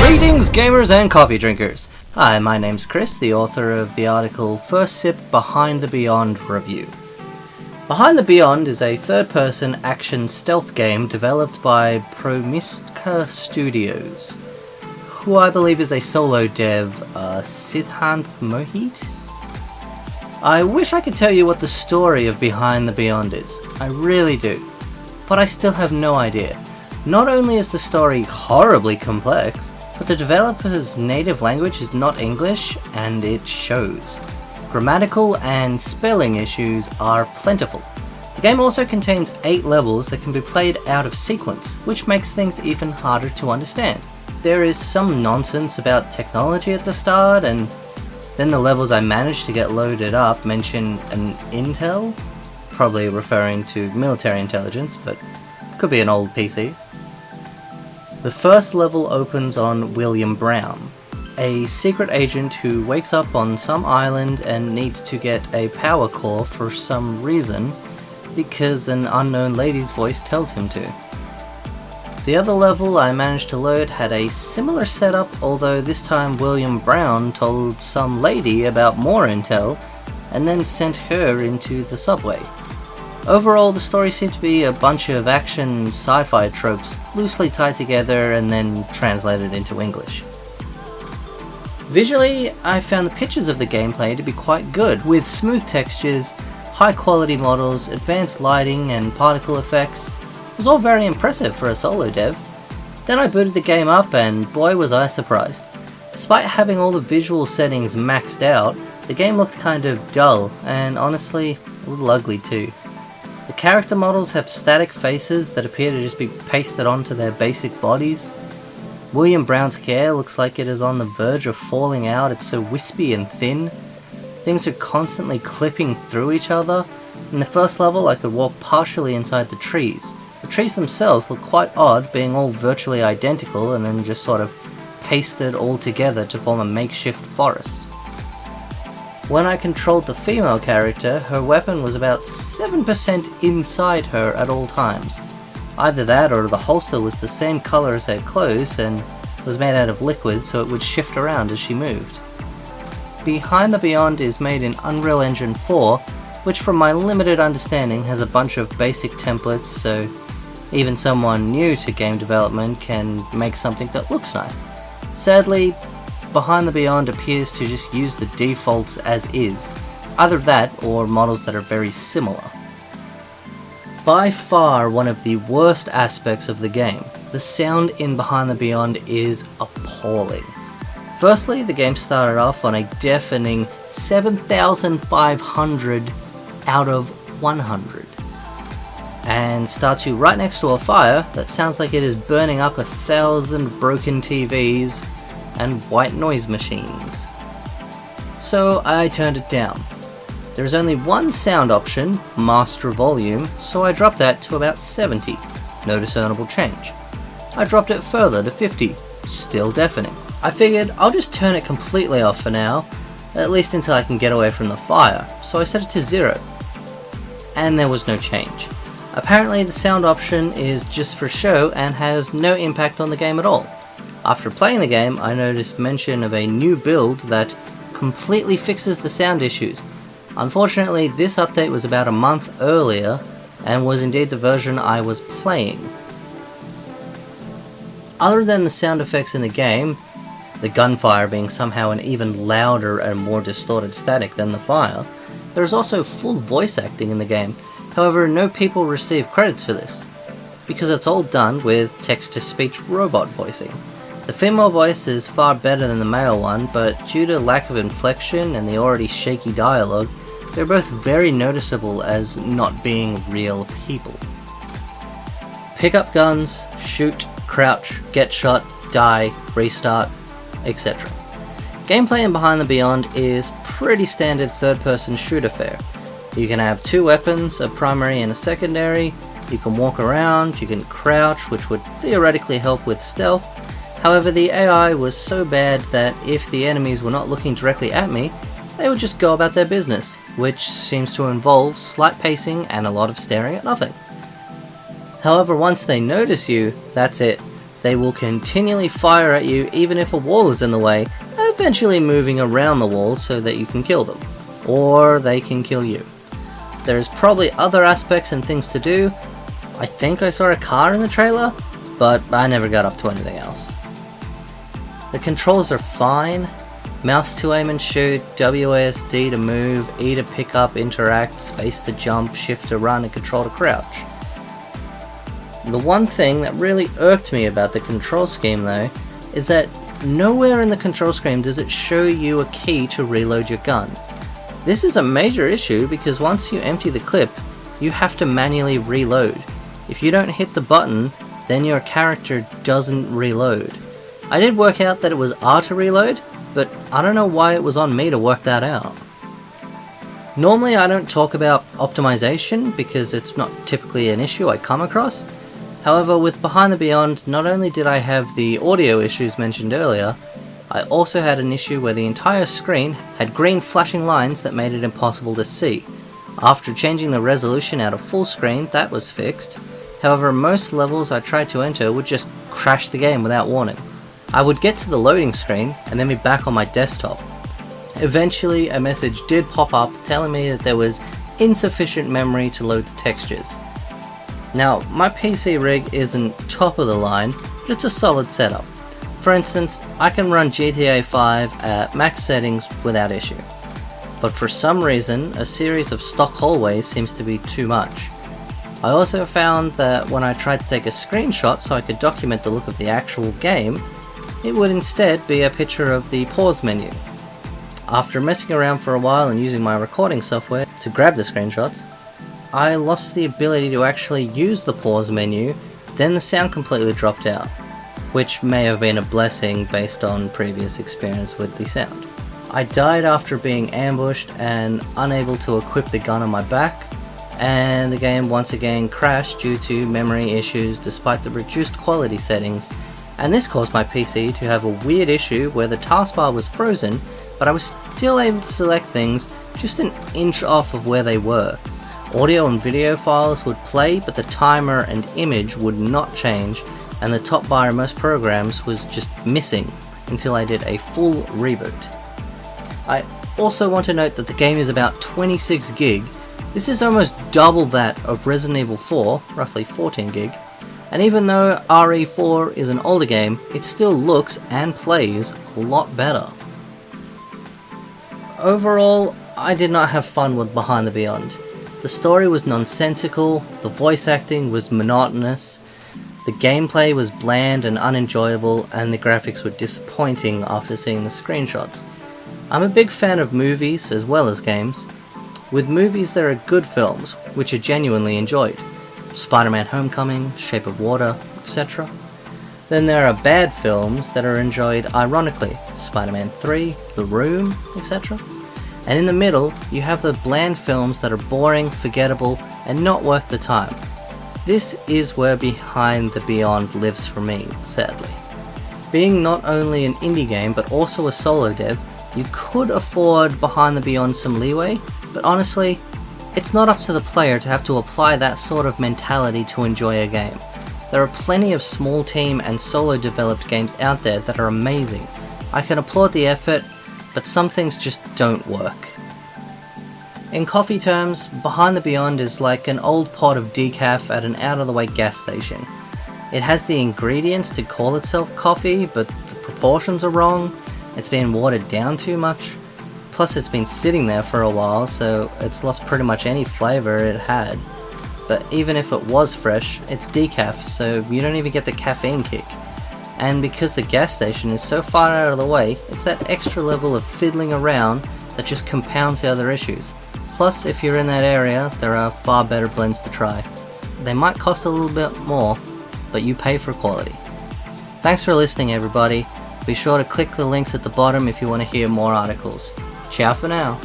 Greetings gamers and coffee drinkers! Hi, my name's Chris, the author of the article First Sip Behind the Beyond Review. Behind the Beyond is a third-person action stealth game developed by FreeMusicArchive Studios, who I believe is a solo dev, Siddhanth Mohit? I wish I could tell you what the story of Behind the Beyond is, I really do, but I still have no idea. Not only is the story horribly complex, but the developer's native language is not English, and it shows. Grammatical and spelling issues are plentiful. The game also contains 8 levels that can be played out of sequence, which makes things even harder to understand. There is some nonsense about technology at the start, and then the levels I managed to get loaded up mention an intel, probably referring to military intelligence, but could be an old PC. The first level opens on William Brown, a secret agent who wakes up on some island and needs to get a power core for some reason, because an unknown lady's voice tells him to. The other level I managed to load had a similar setup, although this time William Brown told some lady about more intel, and then sent her into the subway. Overall, the story seemed to be a bunch of action sci-fi tropes loosely tied together and then translated into English. Visually, I found the pictures of the gameplay to be quite good, with smooth textures, high quality models, advanced lighting and particle effects. It was all very impressive for a solo dev. Then I booted the game up and boy was I surprised. Despite having all the visual settings maxed out, the game looked kind of dull and honestly a little ugly too. The character models have static faces that appear to just be pasted onto their basic bodies. William Brown's hair looks like it is on the verge of falling out, it's so wispy and thin. Things are constantly clipping through each other. In the first level I could walk partially inside the trees. The trees themselves look quite odd, being all virtually identical and then just sort of pasted all together to form a makeshift forest. When I controlled the female character, her weapon was about 7% inside her at all times. Either that or the holster was the same colour as her clothes and was made out of liquid so it would shift around as she moved. Behind the Beyond is made in Unreal Engine 4, which from my limited understanding has a bunch of basic templates, so even someone new to game development can make something that looks nice. Sadly, Behind the Beyond appears to just use the defaults as is, either that or models that are very similar. By far one of the worst aspects of the game, the sound in Behind the Beyond is appalling. Firstly, the game started off on a deafening 7,500 out of 100, and starts you right next to a fire that sounds like it is burning up 1,000 broken TVs and white noise machines. So I turned it down. There's only one sound option, master volume, so I dropped that to about 70, no discernible change. I dropped it further to 50, still deafening. I figured I'll just turn it completely off for now, at least until I can get away from the fire, so I set it to 0. And there was no change. Apparently the sound option is just for show and has no impact on the game at all. After playing the game, I noticed mention of a new build that completely fixes the sound issues. Unfortunately, this update was about a month earlier, and was indeed the version I was playing. Other than the sound effects in the game, the gunfire being somehow an even louder and more distorted static than the fire, there is also full voice acting in the game. However, no people receive credits for this, because it's all done with text-to-speech robot voicing. The female voice is far better than the male one, but due to lack of inflection and the already shaky dialogue, they're both very noticeable as not being real people. Pick up guns, shoot, crouch, get shot, die, restart, etc. Gameplay in Behind the Beyond is pretty standard third-person shooter fare. You can have 2 weapons, a primary and a secondary, you can walk around, you can crouch, which would theoretically help with stealth. However, the AI was so bad that if the enemies were not looking directly at me, they would just go about their business, which seems to involve slight pacing and a lot of staring at nothing. However, once they notice you, that's it. They will continually fire at you even if a wall is in the way, eventually moving around the wall so that you can kill them, or they can kill you. There's probably other aspects and things to do. I think I saw a car in the trailer, but I never got up to anything else. The controls are fine. Mouse to aim and shoot, WASD to move, E to pick up, interact, space to jump, shift to run, and control to crouch. The one thing that really irked me about the control scheme though, is that nowhere in the control screen does it show you a key to reload your gun. This is a major issue because once you empty the clip, you have to manually reload. If you don't hit the button, then your character doesn't reload. I did work out that it was R to reload, but I don't know why it was on me to work that out. Normally I don't talk about optimization because it's not typically an issue I come across. However, with Behind the Beyond, not only did I have the audio issues mentioned earlier, I also had an issue where the entire screen had green flashing lines that made it impossible to see. After changing the resolution out of full screen, that was fixed. However, most levels I tried to enter would just crash the game without warning. I would get to the loading screen and then be back on my desktop. Eventually, a message did pop up telling me that there was insufficient memory to load the textures. Now, my PC rig isn't top of the line, but it's a solid setup. For instance, I can run GTA 5 at max settings without issue. But for some reason, a series of stock hallways seems to be too much. I also found that when I tried to take a screenshot so I could document the look of the actual game, it would instead be a picture of the pause menu. After messing around for a while and using my recording software to grab the screenshots, I lost the ability to actually use the pause menu, then the sound completely dropped out, which may have been a blessing based on previous experience with the sound. I died after being ambushed and unable to equip the gun on my back, and the game once again crashed due to memory issues despite the reduced quality settings, and this caused my PC to have a weird issue where the taskbar was frozen, but I was still able to select things just an inch off of where they were. Audio and video files would play, but the timer and image would not change, and the top bar in most programs was just missing until I did a full reboot. I also want to note that the game is about 26 gig. This is almost double that of Resident Evil 4, roughly 14 gig, and even though RE4 is an older game, it still looks and plays a lot better. Overall, I did not have fun with Behind the Beyond. The story was nonsensical, the voice acting was monotonous, the gameplay was bland and unenjoyable, and the graphics were disappointing after seeing the screenshots. I'm a big fan of movies as well as games. With movies there are good films, which are genuinely enjoyed. Spider-Man Homecoming, Shape of Water, etc. Then there are bad films that are enjoyed ironically, Spider-Man 3, The Room, etc. And in the middle, you have the bland films that are boring, forgettable, and not worth the time. This is where Behind the Beyond lives for me, sadly. Being not only an indie game, but also a solo dev, you could afford Behind the Beyond some leeway, but honestly, it's not up to the player to have to apply that sort of mentality to enjoy a game. There are plenty of small team and solo developed games out there that are amazing. I can applaud the effort, but some things just don't work. In coffee terms, Behind the Beyond is like an old pot of decaf at an out-of-the-way gas station. It has the ingredients to call itself coffee, but the proportions are wrong, it's been watered down too much, plus it's been sitting there for a while, so it's lost pretty much any flavour it had. But even if it was fresh, it's decaf, so you don't even get the caffeine kick. And because the gas station is so far out of the way, it's that extra level of fiddling around that just compounds the other issues. Plus, if you're in that area, there are far better blends to try. They might cost a little bit more, but you pay for quality. Thanks for listening, everybody. Be sure to click the links at the bottom if you want to hear more articles. Ciao for now.